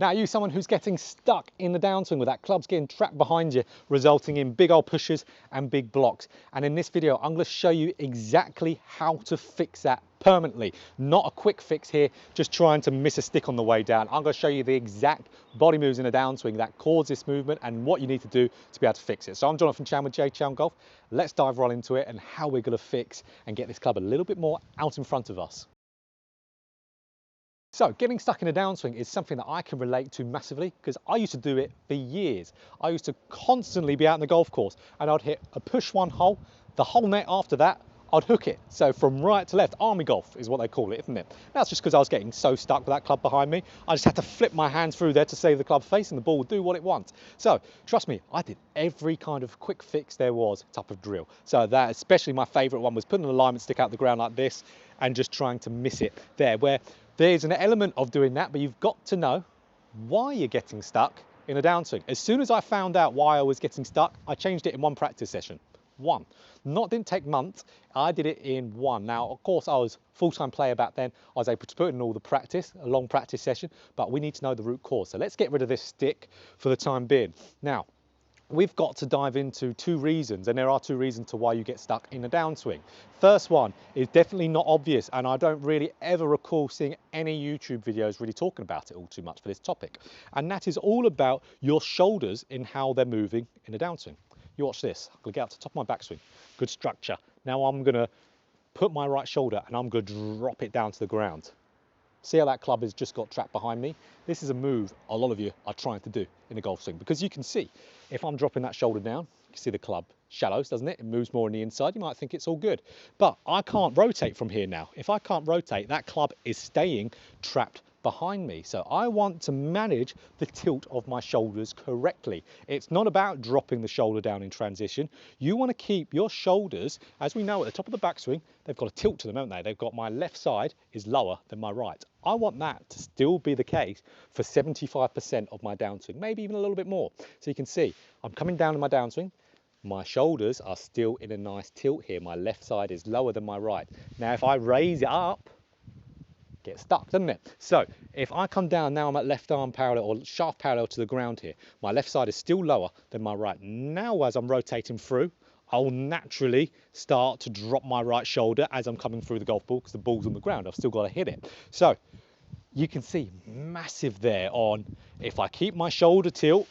Now, are you someone who's getting stuck in the downswing with that club's getting trapped behind you, resulting in big old pushes and big blocks? And in this video, I'm going to show you exactly how to fix that permanently. Not a quick fix here, just trying to miss a stick on the way down. I'm going to show you the exact body moves in a downswing that cause this movement and what you need to do to be able to fix it. So I'm Jonathan Chan with JChownGolf. Let's dive right into it and how we're going to fix and get this club a little bit more out in front of us. So getting stuck in a downswing is something that I can relate to massively because I used to do it for years. I used to constantly be out in the golf course and I'd hit a push one hole, the whole net after that, I'd hook it. So from right to left, army golf is what they call it, isn't it? That's just because I was getting so stuck with that club behind me. I just had to flip my hands through there to save the club face and the ball would do what it wants. So trust me, I did every kind of quick fix there was type of drill. So that, especially my favorite one was putting an alignment stick out the ground like this and just trying to miss it there, where there's an element of doing that, but you've got to know why you're getting stuck in a downswing. As soon as I found out why I was getting stuck, I changed it in one practice session. One. Didn't take months, I did it in one. Now, of course, I was full-time player back then. I was able to put in all the practice, a long practice session, but we need to know the root cause. So let's get rid of this stick for the time being. Now, we've got to dive into two reasons, and there are two reasons to why you get stuck in a downswing. First one is definitely not obvious, and I don't really ever recall seeing any YouTube videos really talking about it all too much for this topic. And that is all about your shoulders in how they're moving in a downswing. You watch this. I'm going to get up to the top of my backswing. Good structure. Now I'm going to put my right shoulder and I'm going to drop it down to the ground. See how that club has just got trapped behind me? This is a move a lot of you are trying to do in a golf swing, because you can see if I'm dropping that shoulder down, you can see the club shallows, doesn't it? It moves more on the inside. You might think it's all good, but I can't rotate from here now. If I can't rotate, that club is staying trapped behind me. So I want to manage the tilt of my shoulders correctly. It's not about dropping the shoulder down in transition. You want to keep your shoulders, as we know at the top of the backswing, they've got a tilt to them, haven't they? They've got, my left side is lower than my right. I want that to still be the case for 75% of my downswing, maybe even a little bit more. So you can see I'm coming down in my downswing. My shoulders are still in a nice tilt here. My left side is lower than my right. Now, if I raise it up, get stuck, doesn't it? So if I come down now, I'm at left arm parallel or shaft parallel to the ground here. My left side is still lower than my right. Now, as I'm rotating through, I'll naturally start to drop my right shoulder as I'm coming through the golf ball, because the ball's on the ground. I've still got to hit it. So you can see massive there on, if I keep my shoulder tilt,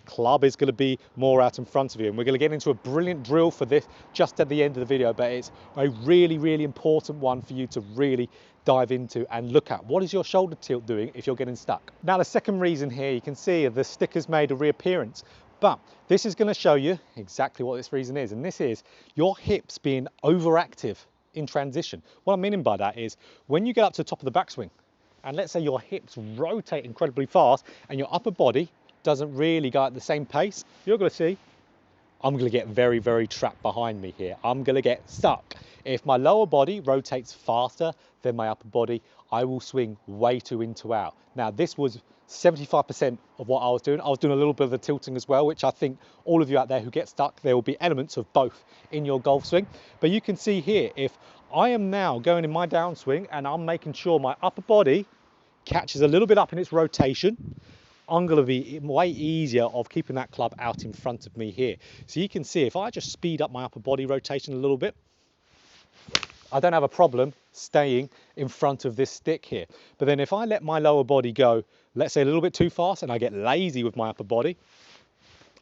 club is going to be more out in front of you. And we're going to get into a brilliant drill for this just at the end of the video, but it's a really, really important one for you to really dive into and look at. What is your shoulder tilt doing if you're getting stuck? Now, the second reason here, you can see the sticker's made a reappearance, but this is going to show you exactly what this reason is. And this is your hips being overactive in transition. What I'm meaning by that is when you get up to the top of the backswing, and let's say your hips rotate incredibly fast and your upper body doesn't really go at the same pace, you're going to see I'm going to get very, very trapped behind me here. I'm going to get stuck. If my lower body rotates faster than my upper body, I will swing way too into out. Now, this was 75% of what I was doing. I was doing a little bit of the tilting as well, which I think all of you out there who get stuck, there will be elements of both in your golf swing. But you can see here, if I am now going in my downswing and I'm making sure my upper body catches a little bit up in its rotation, I'm going to be way easier of keeping that club out in front of me here. So you can see if I just speed up my upper body rotation a little bit, I don't have a problem staying in front of this stick here. But then if I let my lower body go, let's say a little bit too fast, and I get lazy with my upper body,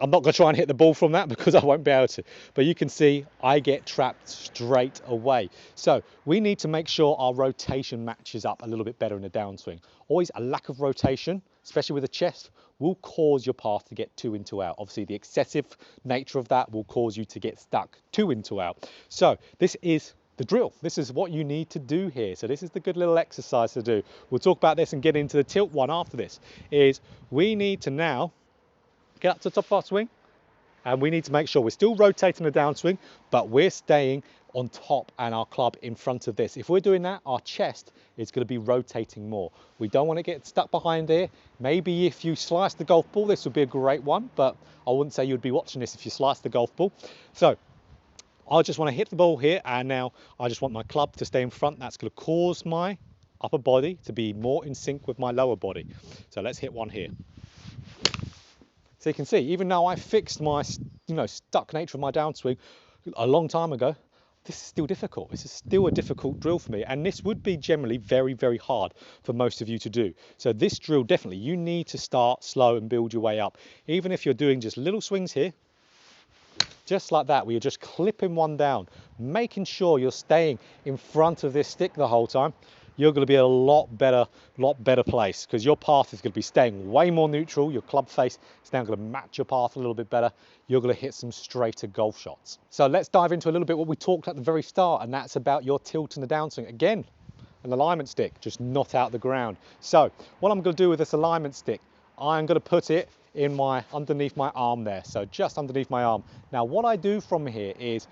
I'm not going to try and hit the ball from that because I won't be able to. But you can see I get trapped straight away. So we need to make sure our rotation matches up a little bit better in the downswing. Always a lack of rotation, especially with the chest, will cause your path to get too into out. Obviously, the excessive nature of that will cause you to get stuck too into out. So this is the drill. This is what you need to do here. So this is the good little exercise to do. We'll talk about this and get into the tilt one after this. Is we need to now get up to the top of our swing, and we need to make sure we're still rotating the downswing, but we're staying on top and our club in front of this. If we're doing that, our chest is going to be rotating more. We don't want to get stuck behind here. Maybe if you slice the golf ball, this would be a great one, but I wouldn't say you'd be watching this if you slice the golf ball. So I just want to hit the ball here, and now I just want my club to stay in front. That's going to cause my upper body to be more in sync with my lower body. So let's hit one here. So you can see, even though I fixed my, stuck nature of my downswing a long time ago, this is still difficult. This is still a difficult drill for me, and this would be generally very, very hard for most of you to do. So this drill, definitely, you need to start slow and build your way up. Even if you're doing just little swings here, just like that, where you're just clipping one down, making sure you're staying in front of this stick the whole time, you're going to be a lot better place, because your path is going to be staying way more neutral. Your club face is now going to match your path a little bit better. You're going to hit some straighter golf shots. So let's dive into a little bit what we talked at the very start, and that's about your tilt and the downswing. Again, an alignment stick, just not out the ground. So what I'm going to do with this alignment stick, I'm going to put it in underneath my arm there, so just underneath my arm. Now what I do from here is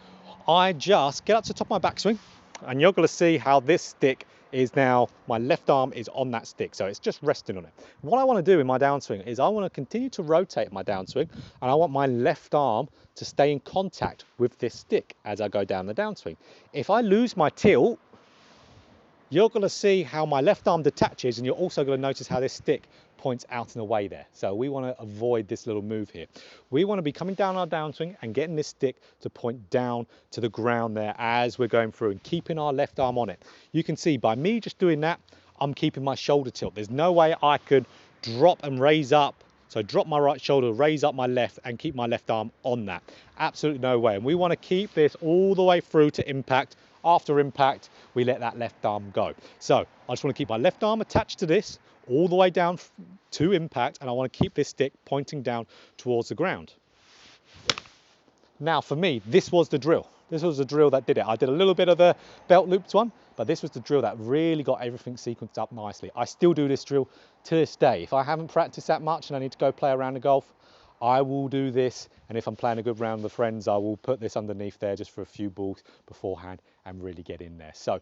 I just get up to the top of my backswing, and you're going to see how this stick is now, my left arm is on that stick, so it's just resting on it. What I want to do in my downswing is I want to continue to rotate my downswing, and I want my left arm to stay in contact with this stick as I go down the downswing. If I lose my tilt, you're going to see how my left arm detaches, and you're also going to notice how this stick points out and away there. So we want to avoid this little move here. We want to be coming down our downswing and getting this stick to point down to the ground there as we're going through, and keeping our left arm on it. You can see by me just doing that, I'm keeping my shoulder tilt. There's no way I could drop and raise up. So drop my right shoulder, raise up my left, and keep my left arm on that. Absolutely no way. And we want to keep this all the way through to impact. After impact, we let that left arm go. So I just want to keep my left arm attached to this all the way down to impact, and I want to keep this stick pointing down towards the ground. Now for me, this was the drill. This was the drill that did it. I did a little bit of the belt looped one, but this was the drill that really got everything sequenced up nicely. I still do this drill to this day. If I haven't practiced that much and I need to go play around the golf, I will do this, and if I'm playing a good round with friends, I will put this underneath there just for a few balls beforehand and really get in there. So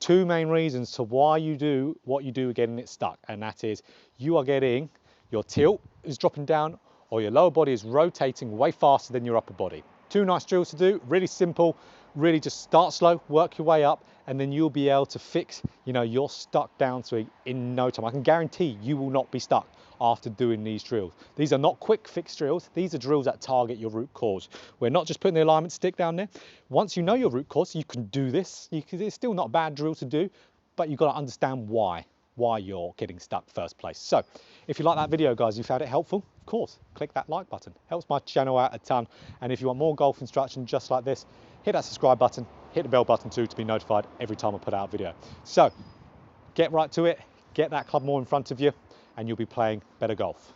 two main reasons to why you do what you do getting it stuck, and that is you are getting, your tilt is dropping down, or your lower body is rotating way faster than your upper body. Two nice drills to do, really simple, really just start slow, work your way up, and then you'll be able to fix, your stuck downswing in no time. I can guarantee you will not be stuck after doing these drills. These are not quick fix drills. These are drills that target your root cause. We're not just putting the alignment stick down there. Once you know your root cause, you can do this. It's still not a bad drill to do, but you've got to understand why you're getting stuck first place. So if you like that video, guys, you found it helpful, of course, click that like button. Helps my channel out a ton. And if you want more golf instruction just like this, hit that subscribe button, hit the bell button too to be notified every time I put out a video. So get right to it, get that club more in front of you, and you'll be playing better golf.